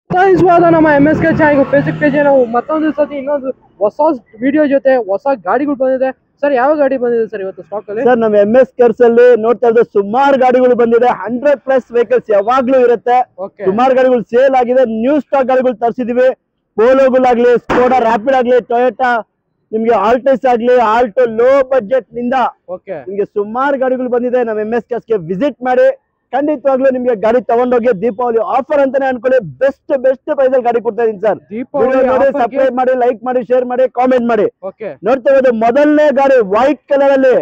ಇವಾಗ ನಮ್ಮ MSK channel Facebook page ನಾವು ಮತ್ತೊಂದು ಸತಿ ಇನ್ನೊಂದು ಹೊಸ ವಿಡಿಯೋ ಜೊತೆ ಹೊಸ ಗಾಡಿಗಳು ಬಂದಿದೆ ಸರ್. ಯಾವ ಗಾಡಿ ಬಂದಿದೆ ಸರ್ ಇವತ್ತು ಸ್ಟಾಕ್ ಅಲ್ಲಿ? ಸರ್ ನಮ್ಮ MS ಕಾರ್ಸ್ ಅಲ್ಲಿ ನೋಡ್ತಾ ಇರೋದು ಸುಮಾರು ಗಾಡಿಗಳು ಬಂದಿದೆ. 100+ ವೆಹಿಕಲ್ಸ್ ಯಾವಾಗ್ಲೂ ಇರುತ್ತೆ. ಸುಮಾರು ಗಾಡಿಗಳು ಸೇಲ್ ಆಗಿದೆ. ನ್ಯೂ ಸ್ಟಾಕ್ ಗಾಡಿಗಳು ತರಿಸಿದೀವಿ. ಪೋಲೋಗಳಾಗ್ಲಿ, ಸ್ಕೋಡಾ ರ್ಯಾಪಿಡ್ ಆಗ್ಲಿ, ಟೊಯೋಟಾ ನಿಮ್ಗೆ ಆಲ್ಟಿಸ್ ಆಗ್ಲಿ, ಆಲ್ಟೋ ಲೋ ಬಜೆಟ್ ನಿಂದ ನಿಮ್ಗೆ ಸುಮಾರು ಗಾಡಿಗಳು ಬಂದಿದೆ. ನಮ್ಮ MS ಕಾರ್ಸ್ ಗೆ ವಿಸಿಟ್ ಮಾಡಿ. ಖಂಡಿತವಾಗ್ಲೂ ನಿಮ್ಗೆ ಗಾಡಿ ತಗೊಂಡೋಗಿ ದೀಪಾವಳಿ ಆಫರ್ ಅಂತಾನೆ ಅನ್ಕೊಳ್ಳಿ. ಬೆಸ್ಟ್ ಪ್ರೈಸ್ ಅಲ್ಲಿ ಗಾಡಿ ಕೊಡ್ತಾ ಇದೀನಿ ಸರ್. ಸಬ್ಸ್ಕ್ರೈಬ್ ಮಾಡಿ, ಲೈಕ್ ಮಾಡಿ, ಶೇರ್ ಮಾಡಿ, ಕಾಮೆಂಟ್ ಮಾಡಿ. ನೋಡ್ತಾ ಇರೋದು ಮೊದಲನೇ ಗಾಡಿ ವೈಟ್ ಕಲರ್ ಅಲ್ಲಿ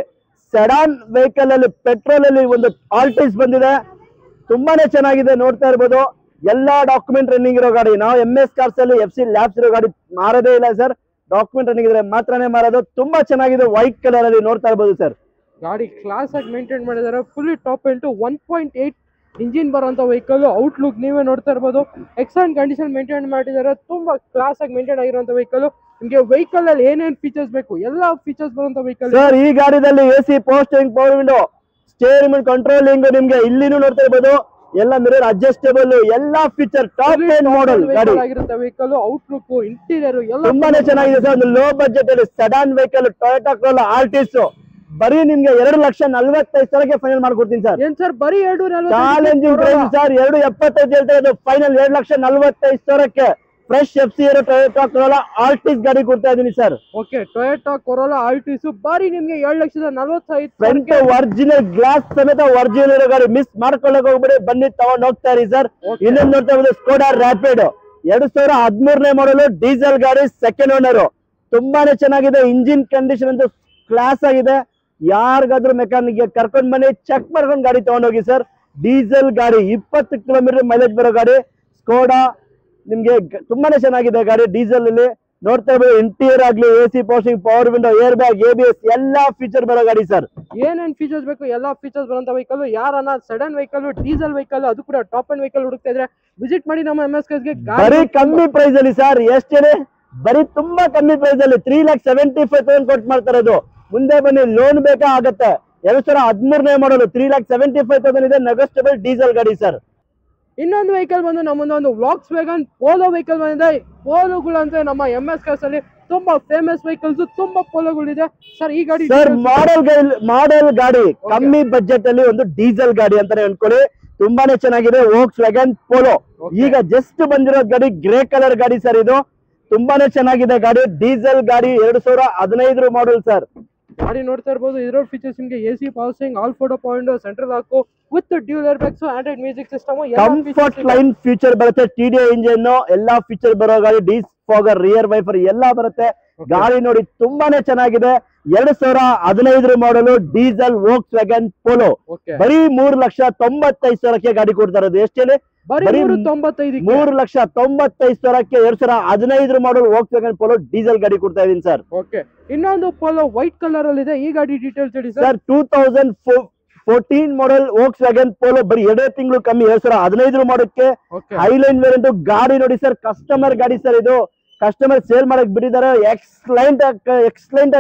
ಸೆಡಾನ್ ವೆಹಿಕಲ್ ಅಲ್ಲಿ ಪೆಟ್ರೋಲ್ ಅಲ್ಲಿ ಒಂದು ಆಲ್ಟಿಸ್ ಬಂದಿದೆ. ತುಂಬಾನೇ ಚೆನ್ನಾಗಿದೆ. ನೋಡ್ತಾ ಇರ್ಬೋದು ಎಲ್ಲಾ ಡಾಕ್ಯುಮೆಂಟ್ ರನ್ನಿಂಗ್ ಇರೋ ಗಾಡಿ. ನಾವು MS ಕಾರ್ಸ್ ಅಲ್ಲಿ FC ಲ್ಯಾಬ್ಸ್ ಇರೋ ಗಾಡಿ ಮಾರೋದೇ ಇಲ್ಲ ಸರ್. ಡಾಕ್ಯುಮೆಂಟ್ ರನ್ನಿಂಗ್ ಇದ್ರೆ ಮಾತ್ರನೇ ಮಾರೋದು. ತುಂಬಾ ಚೆನ್ನಾಗಿದೆ. ವೈಟ್ ಕಲರ್ ಅಲ್ಲಿ ನೋಡ್ತಾ ಇರ್ಬೋದು ಸರ್. ಗಾಡಿ ಕ್ಲಾಸ್ ಆಗಿ ಮೇಂಟೈನ್ ಮಾಡಿದ್ದಾರೆ. ಫುಲ್ಲಿ ಟಾಪ್ ಎಂಟು 1.8 ಇಂಜಿನ್ ಬರುವಂತ ವೆಹಿಕಲ್. ಔಟ್ಲುಕ್ ನೀವೇ ನೋಡ್ತಾ ಇರ್ಬೋದು. ಎಕ್ಸಲೆಂಟ್ ಕಂಡೀಷನ್ ಮೇಂಟೈನ್ ಮಾಡಿದ್ದಾರೆ. ತುಂಬಾ ಕ್ಲಾಸ್ ಆಗಿ ಮೇಂಟೈನ್ ಆಗಿರುವಂತ ವೆಹಿಕಲ್. ನಿಮಗೆ ವೆಹಿಕಲ್ ಅಲ್ಲಿ ಏನೇನ್ ಫೀಚರ್ಸ್ ಬೇಕು ಎಲ್ಲಾ ಫೀಚರ್ಸ್ ಬರುವಂತ ವೆಹಿಕಲ್ ಸರ್. ಈ ಗಾಡಿದಲ್ಲಿ AC, posting, power window, steering, controlling ನಿಮ್ಗೆ ಇಲ್ಲಿನೂ ನೋಡ್ತಾ ಇರ್ಬೋದು. ಎಲ್ಲ ಮಿರರ್ ಅಡ್ಜಸ್ಟೇಬಲ್, ಎಲ್ಲಾ ಫೀಚರ್ ಟಾಪ್ ಎಂಡ್ ಮಾಡೆಲ್ ಗಾಡಿ ಆಗಿರುತ್ತೆ. ವೆಹಿಕಲ್ ಔಟ್ಲುಕ್, ಇಂಟೀರಿಯರ್ ಎಲ್ಲ ತುಂಬಾನೇ ಚೆನ್ನಾಗಿದೆ ಸರ್. ಒಂದು ಲೋ ಬಜೆಟ್ ಅಲ್ಲಿ ಸೆಡಾನ್ ವೆಹಿಕಲ್ ಟೊಯೋಟಾ ಕ್ರೋಲಾ ಆಲ್ಟಿಸ್ ಬರೀ ನಿಮ್ಗೆ 2,45,000ಕ್ಕೆ ಫೈನಲ್ ಮಾಡ್ಕೊಡ್ತೀನಿ ಸರ್. ಏನ್ ಸರ್ ಬರೀ 2,40,000 ಚಾಲೆಂಜಿಂಗ್ ಪ್ರೈಸ್ ಸರ್. 2,75 ಹೇಳ್ತಾ ಇರೋದು. ಫೈನಲ್ 2,45,000ಕ್ಕೆ ಫ್ರೆಶ್ FC ಇರೋ ಟೊಯೋಟಾ ಕ್ರೋಲಾ ಆಲ್ಟಿಸ್ ಗಾಡಿ ಕೊಡ್ತಾ ಇದೀನಿ sir. Okay, Toyota corolla Altis ಬರೀ ನಿಮ್ಗೆ 7,45,000 ಫ್ರಂಟ್ ಒರಿಜಿನಲ್ ಗ್ಲಾಸ್ ಸಮೇತ ಒರಿಜಿನಲ್ ಇರೋ ಗಾಡಿ. ಮಿಸ್ ಮಾಡ್ಕೊಳ್ಳಕ್ ಹೋಗ್ಬೇಡಿ, ಬನ್ನಿ ತಗೊಂಡ್ ಹೋಗ್ತಾ ಇರಿ ಸರ್. ಇನ್ನೊಂದು ನೋಡ್ತಾ ಇರೋದು ಸ್ಕೋಡಾ ರ್ಯಾಪಿಡ್ 2013ನೇ ಮಾಡಲು ಡೀಸೆಲ್ ಗಾಡಿ, ಸೆಕೆಂಡ್ ಓನರ್. ತುಂಬಾನೇ ಚೆನ್ನಾಗಿದೆ. ಇಂಜಿನ್ ಕಂಡೀಷನ್ ಅಂತೂ ಕ್ಲಾಸ್ ಆಗಿದೆ. ಯಾರಿಗಾದ್ರೂ ಮೆಕ್ಯಾನಿಕ್ ಕರ್ಕೊಂಡ್ ಬನ್ನಿ, ಚೆಕ್ ಮಾಡ್ಕೊಂಡು ಗಾಡಿ ತಗೊಂಡೋಗಿ ಸರ್. ಡೀಸೆಲ್ ಗಾಡಿ, 20 ಕಿಲೋಮೀಟರ್ ಮೈಲೇಜ್ ಬರೋ ಗಾಡಿ. ಸ್ಕೋಡಾ ನಿಮ್ಗೆ ತುಂಬಾನೇ ಚೆನ್ನಾಗಿದೆ ಗಾಡಿ. ಡೀಸೆಲ್ ಅಲ್ಲಿ ನೋಡ್ತಾ ಇರ್ಬೋದು. ಇಂಟೀರಿಯರ್ ಆಗ್ಲಿ, AC, posting, power window, air bag, ABS ಎಲ್ಲಾ ಫೀಚರ್ ಬರೋ ಗಾಡಿ ಸರ್. ಏನೇನ್ ಫೀಚರ್ಸ್ ಬೇಕು ಎಲ್ಲಾ ಫೀಚರ್ಸ್ ಬರುವಂತ ವೆಹಿಕಲ್. ಯಾರನ್ನ ಸಡನ್ ವೆಹಿಕಲ್, ಡೀಸೆಲ್ ವೆಹಿಕಲ್, ಅದು ಕೂಡ ಟಾಪ್ ಅಂಡ್ ವೆಹಿಕಲ್ ಹುಡುಕ್ತಾ ಇದ್ರೆ ವಿಸಿಟ್ ಮಾಡಿ ನಮ್ಮ MS ಕಾರ್ಸ್ ಗೆ. ಬರೀ ಕಮ್ಮಿ ಪ್ರೈಸ್ ಅಲ್ಲಿ ಸರ್. ಎಷ್ಟೇ ಬರೀ ತುಂಬಾ ಕಮ್ಮಿ ಪ್ರೈಸ್ ಅಲ್ಲಿ 3,75,000 ಕೊಟ್ಟು ಮಾಡ್ತಾ ಇರೋದು. ಮುಂದೆ ಬನ್ನಿ, ಲೋನ್ ಬೇಕಾ ಆಗತ್ತೆ. 2013ನೇ ಮಾಡಲು 3,75,000 ಇದೆ. ನೆಗೋಸ್ಟೇಬಲ್ ಡೀಸೆಲ್ ಗಾಡಿ ಸರ್. ಇನ್ನೊಂದು ವೆಹಿಕಲ್ ಬಂದು ನಮ್ಮೊಂದು ಒಂದು ವಾಕ್ಸ್ ವ್ಯಾಗನ್ ಪೋಲೋ ವೆಹಿಕಲ್ ಬಂದಿದೆ. ಪೋಲೋಗಳು ಅಂತ ನಮ್ಮ MS ಕಾರ್ಸ್ ಅಲ್ಲಿ ತುಂಬಾ ಫೇಮಸ್ ವೆಹಿಕಲ್ಸ್, ತುಂಬಾ ಪೋಲೋಗಳಿದೆ ಸರ್. ಈ ಗಾಡಿ ಸರ್ ಮಾಡೆಲ್ ಗಾಡಿ ಕಮ್ಮಿ ಬಜೆಟ್ ಅಲ್ಲಿ ಒಂದು ಡೀಸೆಲ್ ಗಾಡಿ ಅಂತಾನೆ ಅನ್ಕೊಳ್ಳಿ. ತುಂಬಾನೇ ಚೆನ್ನಾಗಿದೆ. ವಾಕ್ಸ್ ವ್ಯಾಗನ್ ಪೋಲೋ ಈಗ ಜಸ್ಟ್ ಬಂದಿರೋ ಗಾಡಿ. ಗ್ರೇ ಕಲರ್ ಗಾಡಿ ಸರ್. ಇದು ತುಂಬಾನೇ ಚೆನ್ನಾಗಿದೆ ಗಾಡಿ. ಡೀಸೆಲ್ ಗಾಡಿ, 2015 ಮಾಡೆಲ್ ಸರ್. ಗಾಡಿ ನೋಡ್ತಾ ಇರ್ಬೋದು. ಇದರ ಫೀಚರ್ಸ್ ನಿಮಗೆ AC, power all photo point, central lock with dual air bags, Android music system, comfort line feature ಬರುತ್ತೆ. TDI ಇಂಜಿನ್ ಎಲ್ಲಾ ಫೀಚರ್ ಬರೋ ಗಾಡಿ. ಡೀಸ್ ಫಾಗರ್, ರಿಯರ್ ವೈಫರ್ ಎಲ್ಲಾ ಬರುತ್ತೆ. ಗಾಡಿ ನೋಡಿ ತುಂಬಾನೇ ಚೆನ್ನಾಗಿದೆ. 2015 ಮಾಡಲು ಡೀಸೆಲ್ ವಾಕ್ಸ್ ವ್ಯಾಗನ್ ಪೋಲೋ ಬರೀ 3,95,000ಕ್ಕೆ ಗಾಡಿ ಕೊಡ್ತಾ ಇರೋದು. ಎಷ್ಟೇನೆ ಬರೀ 3,95,000ಕ್ಕೆ 2015 ಮಾಡಲ್ ವಾಕ್ಸ್ ವ್ಯಾಗನ್ ಪೋಲೋ ಡೀಸೆಲ್ ಗಾಡಿ ಕೊಡ್ತಾ ಇದೀನಿ ಸರ್. ಓಕೆ, ಇನ್ನೊಂದು ಪೋಲೋ ವೈಟ್ ಕಲರ್ ಅಲ್ಲಿ ಇದೆ. ಈ ಗಾಡಿ ಡೀಟೇಲ್ಸ್ ಹೇಳಿ ಸರ್. 2014 ಮಾಡಲ್ ವಾಕ್ಸ್ ವ್ಯಾಗನ್ ಪೋಲೋ ಬರೀ 2 ತಿಂಗಳು ಕಮ್ಮಿ. 2015 ಮಾಡಕ್ಕೆ ಹೈಲೈನ್ ವೇರಿಯಂಟ್ ಗಾಡಿ ನೋಡಿ ಸರ್. ಕಸ್ಟಮರ್ ಗಾಡಿ ಸರ್. ಇದು ಕಸ್ಟಮರ್ ಸೇಲ್ ಮಾಡಕ್ ಬಿಟ್ಟಿದ್ದಾರೆ. ಎಕ್ಸಲೆಂಟ್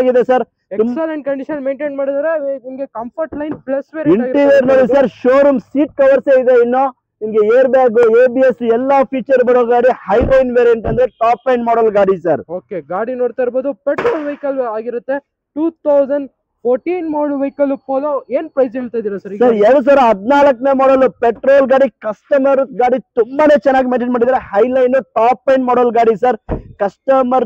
ಆಗಿದೆ ಸರ್. ಎಕ್ಸಲೆಂಟ್ ಕಂಡೀಷನ್ ಮೇಂಟೈನ್ ಮಾಡಿದ್ರೆ ನಿಮಗೆ ಕಂಫರ್ಟ್ ಲೈನ್ ಪ್ಲಸ್ ಇಂಟೀರಿಯರ್ ನೋಡಿ ಸರ್. ಶೋರೂಮ್ ಸೀಟ್ ಕವರ್ಸ್ ಇದೆ. ಇನ್ನು ನಿಮ್ಗೆ ಏರ್ ಬ್ಯಾಗ್, ABS ಎಲ್ಲಾ ಫೀಚರ್ ಬರೋ ಗಾಡಿ. ಹೈಲೈನ್ ವೇರಿಯಂಟ್ ಅಂದ್ರೆ ಟಾಪ್ ಎಂಡ್ ಮಾಡಲ್ ಗಾಡಿ ಸರ್. ಓಕೆ, ಗಾಡಿ ನೋಡ್ತಾ ಇರ್ಬೋದು. ಪೆಟ್ರೋಲ್ ವೆಹಿಕಲ್ ಆಗಿರುತ್ತೆ. 2014 ಮಾಡಲ್ ವೆಹಿಕಲ್ ಪೋಲೋ. ಏನ್ ಪ್ರೈಸ್ ಹೇಳ್ತಾ ಇದೀರಾ ಸರ್? 2014ನೇ ಮಾಡಲ್ ಪೆಟ್ರೋಲ್ ಗಾಡಿ. ಕಸ್ಟಮರ್ ಗಾಡಿ ತುಂಬಾನೇ ಚೆನ್ನಾಗಿ ಮೇಂಟೈನ್ ಮಾಡಿದ್ದಾರೆ. ಹೈಲೈನ್ ಟಾಪ್ ಎಂಡ್ ಮಾಡಲ್ ಗಾಡಿ ಸರ್. ಕಸ್ಟಮರ್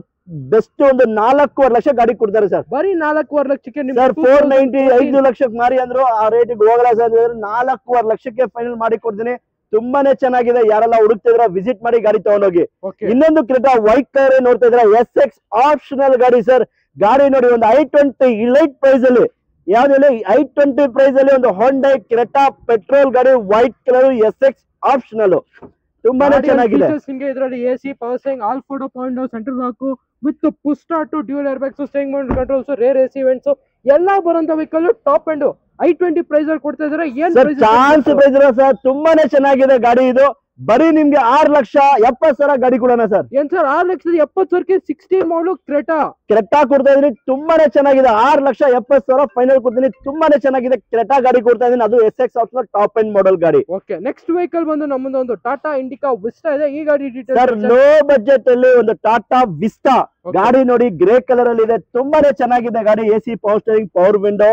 ಬೆಸ್ಟ್ ಒಂದು 4.5 ಲಕ್ಷ ಗಾಡಿ ಕೊಡ್ತಾರೆ ಸರ್. ಬರೀ 4.5 ಲಕ್ಷಕ್ಕೆ ಸರ್. 490 5 ಲಕ್ಷಕ್ಕೆ ಮಾರಿ ಅಂದ್ರು ಆ ರೇಟಿಗೆ ಹೋಗಲ್ಲ ಸರ್. 4.5 ಲಕ್ಷಕ್ಕೆ ಫೈನಲ್ ಮಾಡಿ ಕೊಡ್ತೀನಿ. ತುಂಬಾನೇ ಚೆನ್ನಾಗಿದೆ. ಯಾರೆಲ್ಲ ಹುಡುಕ್ತಿದ್ರ ವಿಸಿಟ್ ಮಾಡಿ ಗಾಡಿ ತಗೊಂಡೋಗಿ. ಇನ್ನೊಂದು ಕ್ರೆಟಾ ವೈಟ್ ಕಲರ್ ನೋಡ್ತಾ ಇದ್ರ. SX ಆಪ್ಷನಲ್ ಗಾಡಿ ಸರ್. ಗಾಡಿ ನೋಡಿ ಒಂದು i20 ಇಲೈಟ್ ಪ್ರೈಸ್ ಅಲ್ಲಿ. ಯಾವ್ದು i20 ಪ್ರೈಸ್ ಅಲ್ಲಿ ಒಂದು ಹೊಂಡೈ ಕ್ರೆಟಾ ಪೆಟ್ರೋಲ್ ಗಾಡಿ ವೈಟ್ ಕಲರ್ SX ಆಪ್ಷನಲ್. ತುಂಬಾನೇ ಚೆನ್ನಾಗಿದೆ. ಇದರಲ್ಲಿ AC, power all photo point, central lock with push start, dual air bags, steering mount controls, rear AC vents ಎಲ್ಲಾ ಬರುವಂತ vehicle top and i20 price ಅಲ್ಲಿ ಕೊಡ್ತಾ ಇದಾರೆ. ಏನ್ ಚಾನ್ಸ್ ಪ್ರೈಸ್ ಸರ್. ತುಂಬಾನೇ ಚೆನ್ನಾಗಿದೆ ಗಾಡಿ. ಇದು ಬರೀ ನಿಮ್ಗೆ 6,70,000 ಗಾಡಿ ಕೊಡೋಣ ಸರ್. ಏನ್ ಸರ್ 6,70,000ಕ್ಕೆ 16 ಮಾಡಲು ಕ್ರೆಟಾ ಕೊಡ್ತಾ ಇದೀನಿ, ತುಂಬಾನೇ ಚೆನ್ನಾಗಿದೆ. 6,70,000 ಫೈನಲ್ ಕೊಡ್ತೀನಿ, ತುಂಬಾನೇ ಚೆನ್ನಾಗಿದೆ. ಕ್ರೆಟಾ ಗಾಡಿ ಕೊಡ್ತಾ ಇದೀನಿ, ಅದು SX option top end model ಗಾಡಿ. ಓಕೆ, ನೆಕ್ಸ್ಟ್ ವೆಹಿಕಲ್ ಬಂದು ನಮ್ಮದು ಒಂದು ಟಾಟಾ ಇಂಡಿಕಾ ವಿಸ್ಟಾ ಇದೆ. ಈ ಗಾಡಿ ಡೀಟೇಲ್ಸ್ ಸರ್ ಲೋ ಬಜೆಟ್ ಅಲ್ಲಿ ಒಂದು ಟಾಟಾ ವಿಸ್ಟಾ ಗಾಡಿ ನೋಡಿ, ಗ್ರೇ ಕಲರ್ ಅಲ್ಲಿ ಇದೆ, ತುಂಬಾನೇ ಚೆನ್ನಾಗಿದೆ ಗಾಡಿ. AC power steering, power window,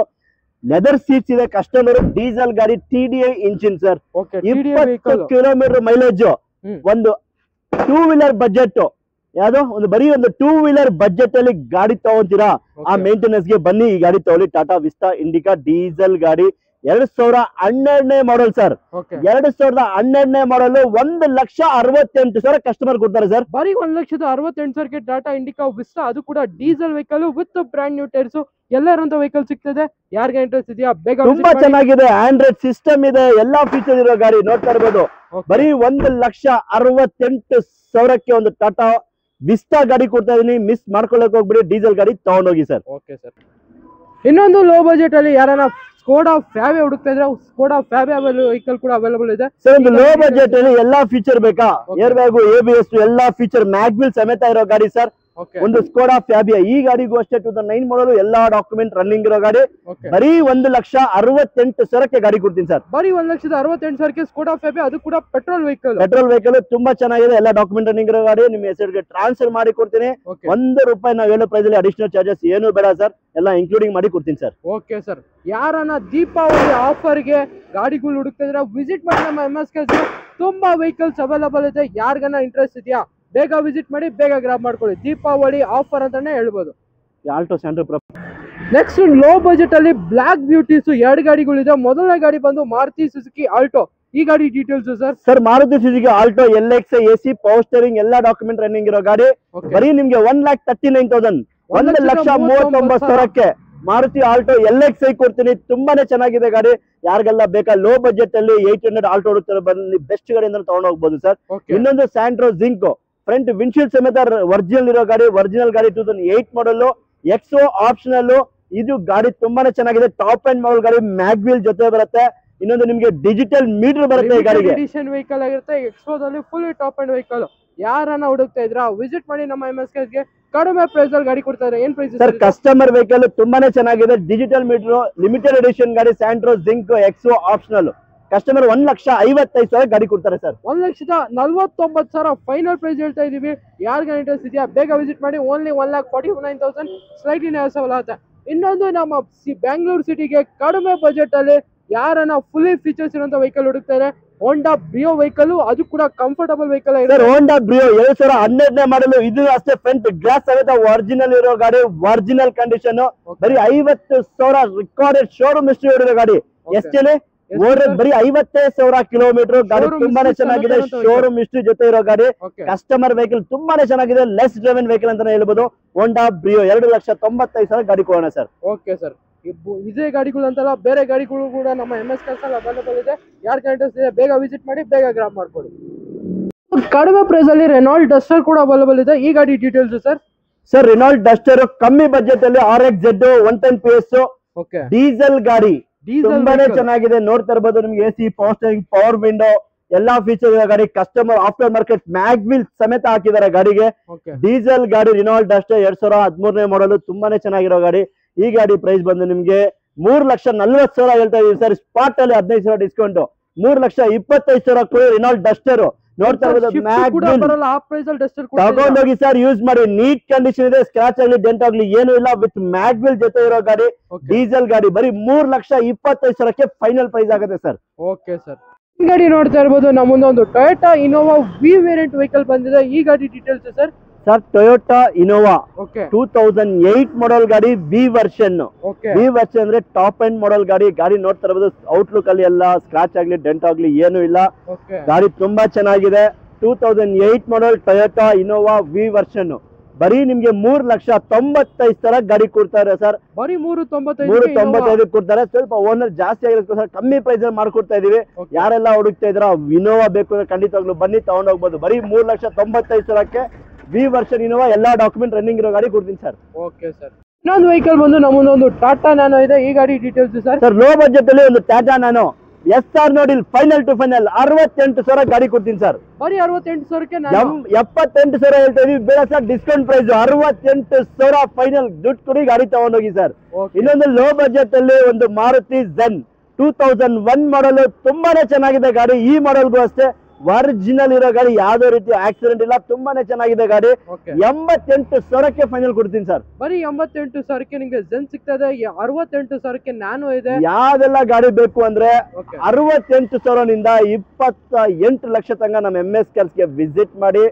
leather seats ಇದೆ. ಕಸ್ಟಮರ್ ಡೀಸೆಲ್ ಗಾಡಿ, TDI engine sir. 20 kilometre mileage. ಒಂದು 2 ವೀಲರ್ ಬಜೆಟ್, ಯಾವ್ದೋ ಒಂದು ಬರೀ ಒಂದು 2 ವೀಲರ್ ಬಜೆಟ್ ಅಲ್ಲಿ ಗಾಡಿ ತಗೊಂತೀರಾ, ಆ ಮೇಂಟೆನೆನ್ಸ್ ಗೆ ಬನ್ನಿ ಈ ಗಾಡಿ ತಗೊಳ್ಳಿ. ಟಾಟಾ ವಿಸ್ಟಾ ಇಂಡಿಕಾ ಡೀಸೆಲ್ ಗಾಡಿ, 2012ನೇ ಮಾಡಲ್ ಸರ್. 2012ನೇ ಮಾಡಲ್, 1,68,000 ಕಸ್ಟಮರ್ ಕೊಡ್ತಾರೆ ಸರ್. ಬರೀ 1,68,000ಕ್ಕೆ ಟಾಟಾ ಇಂಡಿಕಾ ವಿಸ್ಟಾ, ಅದು ಕೂಡ diesel vehicle with brand new tyres ಎಲ್ಲ ಇರುವಂತ ವೆಹಿಕಲ್ ಸಿಗ್ತದೆ. ಯಾರಿಗೆ ಇಂಟ್ರೆಸ್ಟ್ ಇದೆಯಾ ಬೇಗ ತುಂಬಾ ಚೆನ್ನಾಗಿದೆ. ಆಂಡ್ರಾಯ್ಡ್ ಸಿಸ್ಟಮ್ ಇದೆ, ಎಲ್ಲಾ ಫೀಚರ್ ಇರೋ ಗಾಡಿ ನೋಡ್ತಾ ಇರ್ಬೋದು. ಬರೀ 1,68,000ಕ್ಕೆ ಒಂದು ಟಾಟಾ ವಿಸ್ಟಾ ಗಾಡಿ ಕೊಡ್ತಾ ಇದೀನಿ. ಮಿಸ್ ಮಾಡ್ಕೊಳ್ಳಕ್ ಹೋಗ್ಬಿಡಿ, ಡೀಸೆಲ್ ಗಾಡಿ ತಗೊಂಡೋಗಿ ಸರ್. Okay sir. ಇನ್ನೊಂದು ಲೋ ಬಜೆಟ್ ಅಲ್ಲಿ ಯಾರನ್ನ ಸ್ಕೋಡಾ ಫ್ಯಾಬೆ ಹುಡುಕ್ತಾ ಇದ್ರೆ, ಸ್ಕೋಡಾ ಫ್ಯಾಬೆ ವೆಹಿಕಲ್ ಕೂಡ ಅವೈಲೇಬಲ್ ಇದೆ ಸರ್. ಒಂದು ಲೋ ಬಜೆಟ್ ಅಲ್ಲಿ ಎಲ್ಲಾ ಫೀಚರ್ ಬೇಕಾ, ಏರ್ ಬ್ಯಾಗು, ABS ಎಲ್ಲಾ ಫೀಚರ್, ಮ್ಯಾಗ್ವಿಲ್ ಸಮೇತ ಇರೋ ಗಾಡಿ ಸರ್. ಒಂದು ಸ್ಕೋಡಾ ಫ್ಯಾಬಿಯಾ, ಈ ಗಾಡಿಗೂ ಅಷ್ಟೇ 2009 ಮಾಡಲು, ಎಲ್ಲಾ ಡಾಕ್ಯುಮೆಂಟ್ ರನ್ನಿಂಗ್ ಇರೋ ಗಾಡಿ. ಬರೀ 1,68,000ಕ್ಕೆ ಗಾಡಿ ಕೊಡ್ತೀನಿ ಸರ್. ಬರೀ 1,68,000ಕ್ಕೆ ಸ್ಕೋಡಾ ಫ್ಯಾಬಿಯಾ, ಅದು ಕೂಡ ಪೆಟ್ರೋಲ್ ವೆಹಿಕಲ್. ತುಂಬಾ ಚೆನ್ನಾಗಿದೆ, ಎಲ್ಲ ಡಾಕ್ಯುಮೆಂಟ್ ರನ್ನಿಂಗ್ ಇರೋ ಗಾಡಿ. ನಿಮ್ಮ ಹೆಸರಿಗೆ ಟ್ರಾನ್ಸ್ಫರ್ ಮಾಡಿ ಕೊಡ್ತೀನಿ. ₹1 ನಾವು ಹೇಳೋ ಪ್ರೈಸ್ ಅಲ್ಲಿ ಅಡಿಷನಲ್ ಚಾರ್ಜಸ್ ಏನು ಬೇಡ ಸರ್, ಎಲ್ಲ ಇನ್ಕ್ಲೂಡಿಂಗ್ ಮಾಡಿ ಕೊಡ್ತೀನಿ ಸರ್. Okay sir. ಯಾರನ್ನ ದೀಪಾವಳಿ ಆಫರ್ ಗೆ ಗಾಡಿಗಳು ಹುಡುಕ್ತಾ ಇದ್ರೆ ವಿಸಿಟ್ ಮಾಡಿ ನಮ್ಮ MSK. ತುಂಬಾ ವೆಹಿಕಲ್ಸ್ ಅವೈಲೇಬಲ್ ಇದೆ. ಯಾರಿಗನ್ನ ಇಂಟ್ರೆಸ್ಟ್ ಇದೆಯಾ ಬೇಗ ವಿಸಿಟ್ ಮಾಡಿ, ಬೇಗ ಗ್ರಾಬ್ ಮಾಡ್ಕೊಳ್ಳಿ. ದೀಪಾವಳಿ ಆಫರ್ ಅಂತಾನೆ ಹೇಳ್ಬೋದು. Alto Santro. Next low budget ಅಲ್ಲಿ ಬ್ಲಾಕ್ ಬ್ಯೂಟೀಸ್ 2 ಗಾಡಿಗಳಿದೆ. ಮೊದಲನೇ ಗಾಡಿ ಬಂದು ಮಾರುತಿ ಸುಜುಕಿ ಆಲ್ಟೋ. ಈ ಗಾಡಿ details sir. Maruti Suzuki Alto LX, AC power steering, ಎಲ್ಲಾ ಡಾಕ್ಯುಮೆಂಟ್ ರನ್ನಿಂಗ್ ಇರೋ ಗಾಡಿ. ಬರೀ ನಿಮ್ಗೆ 1,39,000, 1,39,000ಕ್ಕೆ ಮಾರುತಿ ಆಲ್ಟೋ LX ಕೊಡ್ತೀನಿ. ತುಂಬಾನೇ ಚೆನ್ನಾಗಿದೆ ಗಾಡಿ. ಯಾರಿಗೆಲ್ಲ ಬೇಕಾ ಲೋ ಬಜೆಟ್ ಅಲ್ಲಿ 800 ಆಲ್ಟೋ ಹುಡುಕ್ತಾರೆ, ಬನ್ನಿ, ಬೆಸ್ಟ್ ಗಾಡಿಯಿಂದ ತಗೊಂಡು ಹೋಗ್ಬೋದು ಸರ್. ಇನ್ನೊಂದು ಸ್ಯಾಂಟ್ರೋ ಜಿಂಕ್, ಫ್ರಂಟ್ ವಿಂಡ್ಶೀಲ್ಡ್ ಸಮೇತ ಒರಿಜಿನಲ್ ಇರೋ ಗಾಡಿ. ಒರಿಜಿನಲ್ ಗಾಡಿ 2008 ಮಾಡಲ್, ಎಕ್ಸೋ ಆಪ್ಷನಲ್. ಇದು ಗಾಡಿ ತುಂಬಾನೇ ಚೆನ್ನಾಗಿದೆ, ಟಾಪ್ ಅಂಡ್ ಮಾಡಲ್ ಗಾಡಿ, ಮ್ಯಾಗ್ವಿಲ್ ಜೊತೆ ಬರುತ್ತೆ. ಇನ್ನೊಂದು ನಿಮ್ಗೆ ಡಿಜಿಟಲ್ ಮೀಟರ್ ಬರುತ್ತೆ ಈ ಗಾಡಿಗೆ. ಎಡಿಷನ್ ವೆಹಿಕಲ್ ಆಗಿರುತ್ತೆ. ಎಕ್ಸ್ಪೋದಲ್ಲಿ ಫುಲ್ ಟಾಪ್ ಅಂಡ್ ವೆಹಿಕಲ್. ಯಾರನ್ನ ಹುಡುಕ್ತಾ ಇದ್ರ ವಿಸಿಟ್ ಮಾಡಿ ನಮ್ಮ MSK ಗೆ. ಕಡಿಮೆ ಪ್ರೈಸ್ ಅಲ್ಲಿ ಗಾಡಿ ಕೊಡ್ತಾ ಇದ್ದಾರೆ. ಏನ್ ಪ್ರೈಸ್ ಸರ್? ಕಸ್ಟಮರ್ ವೆಹಿಕಲ್ ತುಂಬಾನೇ ಚೆನ್ನಾಗಿದೆ, ಡಿಜಿಟಲ್ ಮೀಟರ್, ಲಿಮಿಟೆಡ್ ಎಡಿಷನ್ ಗಾಡಿ, Santro zinc Exo optional. Customer 1,55,000 ಗಾಡಿ ಕೊಡ್ತಾರೆ ಸರ್. 1,49,000 ಫೈನಲ್ ಪ್ರೈಸ್ ಹೇಳ್ತಾ ಇದೀವಿ. ಯಾರಿಗೆ ಇಂಟ್ರೆಸ್ಟ್ ಇದೆಯಾ ಬೇಗ ವಿಸಿಟ್ ಮಾಡಿ. ಓನ್ಲಿ 1,49,000 ಸ್ಲೈಟ್ಲಿ ನೆಗೋಸಿಯಬಲ್ ಆಗುತ್ತೆ. ಇನ್ನೊಂದು ನಮ್ಮ ಬ್ಯಾಂಗ್ಳೂರ್ ಸಿಟಿಗೆ ಕಡಿಮೆ ಬಜೆಟ್ ಅಲ್ಲಿ ಯಾರನ್ನ ಫುಲ್ಲಿ ಫೀಚರ್ಸ್ ಇರುವಂತ ವೆಹಿಕಲ್ ಹುಡುಕ್ತಾರೆ, ಹೋಂಡಾ ಬ್ರಿಯೋ ವೆಹಿಕಲ್, ಅದು ಕೂಡ ಕಂಫರ್ಟಬಲ್ ವೆಹಿಕಲ್ ಆಗಿದೆ. ಹೋಂಡಾ ಬ್ರಿಯೋ 2012ನೇ ಮಾಡಲು, ಇದು ಅಷ್ಟೇ ಫ್ರಂಟ್ ಗ್ಲಾಸ್ ಸಮೇತ ಒರಿಜಿನಲ್ ಇರೋ ಗಾಡಿ, ಒರಿಜಿನಲ್ ಕಂಡೀಷನ್. ಬರೀ 50,000 ರಿಕಾರ್ಡೆಡ್ ಶೋರೂಮ್ ಹಿಸ್ಟ್ರಿ ಇರೋ ಗಾಡಿ. ಎಷ್ಟೇ ಬರೀ 55,000 ಕಿಲೋಮೀಟರ್ ಗಾಡಿ. ತುಂಬಾನೇ ಚೆನ್ನಾಗಿದೆ, ಶೋರೂಮ್ ಹಿಸ್ಟ್ರಿ ಜೊತೆ ಇರೋ ಗಾಡಿ. ಕಸ್ಟಮರ್ ವೆಹಿಕಲ್ ತುಂಬಾನೇ ಚೆನ್ನಾಗಿದೆ, ಲೆಸ್ ಡ್ರೈವನ್ ವೆಹಿಕಲ್ ಅಂತಾನೆ ಹೇಳ್ಬೋದು. ಹೋಂಡಾ ಬ್ರಿಯೋ 2,95,000 ಗಾಡಿ ಕೊಡೋಣ ಸರ್. Okay sir. ಇದೇ ಗಾಡಿಗಳು ಅಂತಲ್ಲ, ಬೇರೆ ಗಾಡಿಗಳು ಕೂಡ ನಮ್ಮ MSK ಅವೈಲೇಬಲ್ ಇದೆ. ಯಾರು ಇಂಟ್ರೆಸ್ಟ್ ಇದೆ ಬೇಗ ವಿಸಿಟ್ ಮಾಡಿ, ಬೇಗ ಗ್ರಾಬ್ ಮಾಡ್ಕೊಳ್ಳಿ. ಕಡಿಮೆ ಪ್ರೈಸ್ ಅಲ್ಲಿ ರೆನಾಲ್ಡ್ ಡಸ್ಟರ್ ಕೂಡ ಅವೈಲೇಬಲ್ ಇದೆ. ಈ ಗಾಡಿ details sir. Sir Renault Duster ಕಮ್ಮಿ ಬಜೆಟ್ ಅಲ್ಲಿ RXZ 110 PS ಡೀಸೆಲ್ ಗಾಡಿ. ತುಂಬಾನೇ ಚೆನ್ನಾಗಿದೆ, ನೋಡ್ತಾ ಇರ್ಬೋದು. ನಿಮ್ಗೆ AC power steering, power window ಎಲ್ಲಾ ಫೀಚರ್ ಇರೋ ಗಾಡಿ. ಕಸ್ಟಮರ್ ಆಫ್ಟರ್ ಮಾರ್ಕೆಟ್ ಮ್ಯಾಗ್ವಿಲ್ ಸಮೇತ ಹಾಕಿದ್ದಾರೆ ಗಾಡಿಗೆ. ಡೀಸೆಲ್ ಗಾಡಿ ರೆನಾಲ್ಡ್ ಡಸ್ಟರ್ 2013ನೇ ಮಾಡಲು, ತುಂಬಾನೇ ಚೆನ್ನಾಗಿರೋ ಗಾಡಿ. ಈ ಗಾಡಿ ಪ್ರೈಸ್ ಬಂದು ನಿಮ್ಗೆ 3,40,000 ಹೇಳ್ತಾ ಇದೀವಿ ಸರ್. ಸ್ಪಾಟ್ ಅಲ್ಲಿ 15,000 ಡಿಸ್ಕೌಂಟ್, 3,25,000 ಕೊಡಿ ರೆನಾಲ್ಡ್ ಡಸ್ಟರ್. ನೋಡ್ತಾ ಇರ್ಬೋದು, ತಗೊಂಡೋಗಿ ಸರ್, ಯೂಸ್ ಮಾಡಿ. ನೀಟ್ ಕಂಡೀಷನ್ ಇದೆ, ಸ್ಕ್ರಾಚ್ ಆಗ್ಲಿ ಡೆಂಟ್ ಆಗ್ಲಿ ಏನು ಇಲ್ಲ. ವಿತ್ ಮ್ಯಾಗ್ವಿಲ್ ಜೊತೆ ಇರೋ ಗಾಡಿ, ಡೀಸೆಲ್ ಗಾಡಿ. ಬರೀ 3,25,000ಕ್ಕೆ ಫೈನಲ್ ಪ್ರೈಸ್ ಆಗುತ್ತೆ ಸರ್. Okay sir. ಈ ಗಾಡಿ ನೋಡ್ತಾ ಇರ್ಬೋದು, ನಮ್ಮ ಮುಂದೆ ಒಂದು Toyota Innova V variant vehicle ಬಂದಿದೆ. ಈ ಗಾಡಿ details sir. Sir Toyota Innova 2008 model ಗಾಡಿ, ವಿ ವರ್ಷನ್. ವಿ ವರ್ಷನ್ ಅಂದ್ರೆ ಟಾಪ್ ಎಂಡ್ ಮಾಡಲ್ ಗಾಡಿ. ಗಾಡಿ ನೋಡ್ತಾ ಇರಬಹುದು, ಔಟ್ಲುಕ್ ಅಲ್ಲಿ ಎಲ್ಲ ಸ್ಕ್ರಾಚ್ ಆಗ್ಲಿ ಡೆಂಟ್ ಆಗ್ಲಿ ಏನು ಇಲ್ಲ. ಗಾಡಿ ತುಂಬಾ ಚೆನ್ನಾಗಿದೆ. 2008 ಮಾಡಲ್ ಟೊಯೋಟಾ ಇನೋವಾ ವಿ ವರ್ಷನ್. ಬರೀ ನಿಮ್ಗೆ 3,95,000 ಗಾಡಿ ಕೊಡ್ತಾರೆ ಸರ್. ಬರೀ 3,95 ಕೊಡ್ತಾರೆ. ಸ್ವಲ್ಪ ಓನರ್ ಜಾಸ್ತಿ ಆಗಿರುತ್ತೆ ಸರ್, ಕಮ್ಮಿ ಪ್ರೈಸ್ ಅಲ್ಲಿ ಮಾಡ್ಕೊಡ್ತಾ ಇದೀವಿ. ಯಾರೆಲ್ಲ ಹುಡುಕ್ತಾ ಇದ್ರ ಇನೋವಾ ಬೇಕು ಅಂದ್ರೆ ಖಂಡಿತವಾಗ್ಲೂ ಬನ್ನಿ, ತಗೊಂಡೋಗ್ಬೋದು. ಬರೀ 3,95,000ಕ್ಕೆ ವಿ ವರ್ಷನ್ ಇನೋವಾ, ಎಲ್ಲಾ ಡಾಕ್ಯುಮೆಂಟ್ ರನ್ನಿಂಗ್ ಇರೋ ಗಾಡಿ ಕೊಡ್ತೀನಿ ಸರ್. Okay sir. ಇನ್ನೊಂದು ವೆಹಿಕಲ್ ಬಂದು ನಮ್ಮದೊಂದು ಟಾಟಾ ನ್ಯಾನೋ ಇದೆ. ಈ ಗಾಡಿ details sir. Sir low budget ಅಲ್ಲಿ ಒಂದು ಟಾಟಾ ನ್ಯಾನೋ SR ನೋಡಿ ಫೈನಲ್ ಟು ಫೈನಲ್ 68,000 ಗಾಡಿ ಕೊಡ್ತೀನಿ ಸರ್. ಬರೀ 68,000ಕ್ಕೆ 78,000 ಹೇಳ್ತಾ ಇದೀವಿ, ಬೇಡ ಸರ್ ಡಿಸ್ಕೌಂಟ್ ಪ್ರೈಸ್ 68,000 ಫೈನಲ್. ದುಡ್ಡು ಕೊಡಿ ಗಾಡಿ ತಗೊಂಡೋಗಿ ಸರ್. ಇನ್ನೊಂದು ಲೋ ಬಜೆಟ್ ಅಲ್ಲಿ ಒಂದು ಮಾರುತಿ ಝೆನ್ 2001 ಮಾಡಲ್, ತುಂಬಾನೇ ಚೆನ್ನಾಗಿದೆ ಗಾಡಿ. ಈ ಮಾಡಲ್ಗೂ ಅಷ್ಟೇ ಒರಿಜಿನಲ್ ಇರೋ ಗಾಡಿ, ಯಾವ್ದೇ ರೀತಿ ಆಕ್ಸಿಡೆಂಟ್ ಇಲ್ಲ, ತುಂಬಾನೇ ಚೆನ್ನಾಗಿದೆ ಗಾಡಿ. 88,000ಕ್ಕೆ ಫೈನಲ್ ಕೊಡ್ತೀನಿ ಸರ್. ಬರೀ 88,000ಕ್ಕೆ ನಿಮ್ಗೆ ಝೆನ್ ಸಿಗ್ತದೆ. 68,000ಕ್ಕೆ ನ್ಯಾನೋ ಇದೆ. ಯಾವ್ದೆಲ್ಲ ಗಾಡಿ ಬೇಕು ಅಂದ್ರೆ 68,000ನಿಂದ 28 ಲಕ್ಷ ತನಕ ನಮ್ಮ MS ಕಾರ್ಸ್ಗೆ ವಿಸಿಟ್ ಮಾಡಿ.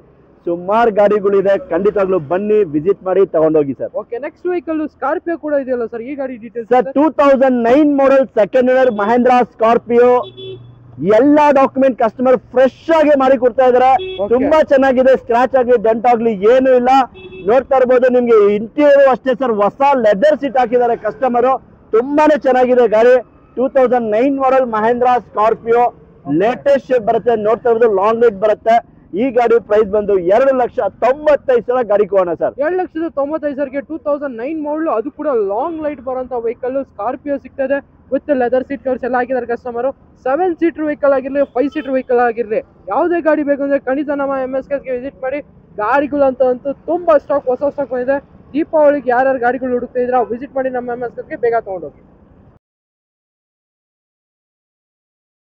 ಸುಮಾರು ಗಾಡಿಗಳಿದೆ, ಖಂಡಿತವಾಗ್ಲೂ ಬನ್ನಿ ವಿಸಿಟ್ ಮಾಡಿ ತಗೊಂಡೋಗಿ sir. Okay, next vehicle Scorpio ಕೂಡ ಇದೆಯಲ್ಲ ಸರ್, ಈ ಗಾಡಿ details sir 2009 model second owner Mahindra Scorpio. ಎಲ್ಲಾ ಡಾಕ್ಯುಮೆಂಟ್ ಕಸ್ಟಮರ್ ಫ್ರೆಶ್ ಆಗಿ ಮಾಡಿ ಕೊಡ್ತಾ ಇದಾರೆ. ತುಂಬಾ ಚೆನ್ನಾಗಿದೆ, ಸ್ಕ್ರಾಚ್ ಆಗ್ಲಿ ಡೆಂಟ್ ಆಗ್ಲಿ ಏನು ಇಲ್ಲ. ನೋಡ್ತಾ ಇರ್ಬೋದು ನಿಮ್ಗೆ ಇಂಟೀರಿಯರ್ ಅಷ್ಟೇ ಸರ್, ಹೊಸ ಲೆದರ್ ಸೀಟ್ ಹಾಕಿದ್ದಾರೆ ಕಸ್ಟಮರ್. ತುಂಬಾನೇ ಚೆನ್ನಾಗಿದೆ ಗಾಡಿ. 2009 ಮಾಡಲ್ ಮಹೇಂದ್ರ ಸ್ಕಾರ್ಪಿಯೋ, ಲೇಟೆಸ್ಟ್ ಶೇಪ್ ಬರುತ್ತೆ. ನೋಡ್ತಾ ಇರೋದು ಲಾಂಗ್ ಲೈಟ್ ಬರುತ್ತೆ. ಈ ಗಾಡಿ ಪ್ರೈಸ್ ಬಂದು 2,95,000 ಗಾಡಿ ಕೊಡೋಣ ಸರ್. 2,95,000ಗೆ 2009 ಮಾಡಲು, ಅದು ಕೂಡ ಲಾಂಗ್ ಲೈಟ್ ಬರುವಂತ ವೆಹಿಕಲ್ ಸ್ಕಾರ್ಪಿಯೋ ಸಿಗ್ತದೆ. ವಿತ್ ಲೆದರ್ ಸೀಟ್ ಕವರ್ಸ್ ಎಲ್ಲ ಹಾಕಿದ್ದಾರೆ ಕಸ್ಟಮರ್. 7 ಸೀಟರ್ ವೆಹಿಕಲ್ ಆಗಿರ್ಲಿ, 5 ಸೀಟರ್ ವೆಹಿಕಲ್ ಆಗಿರ್ಲಿ, ಯಾವುದೇ ಗಾಡಿ ಬೇಕು ಅಂದ್ರೆ ಖಂಡಿತ ನಮ್ಮ MS ಕಾರ್ಸ್ಗೆ ವಿಸಿಟ್ ಮಾಡಿ. ಗಾಡಿಗಳು ಅಂತೂ ತುಂಬಾ ಸ್ಟಾಕ್, ಹೊಸ ಸ್ಟಾಕ್ ಬಂದಿದೆ. ದೀಪಾವಳಿಗೆ ಯಾರ್ಯಾರು ಗಾಡಿಗಳು ಹುಡುಕ್ತಾ ಇದ್ರ ವಿಸಿಟ್ ಮಾಡಿ ನಮ್ಮ MS ಕಾರ್ಸ್ಗೆ ಬೇಗ ತಗೊಂಡೋಗಿ.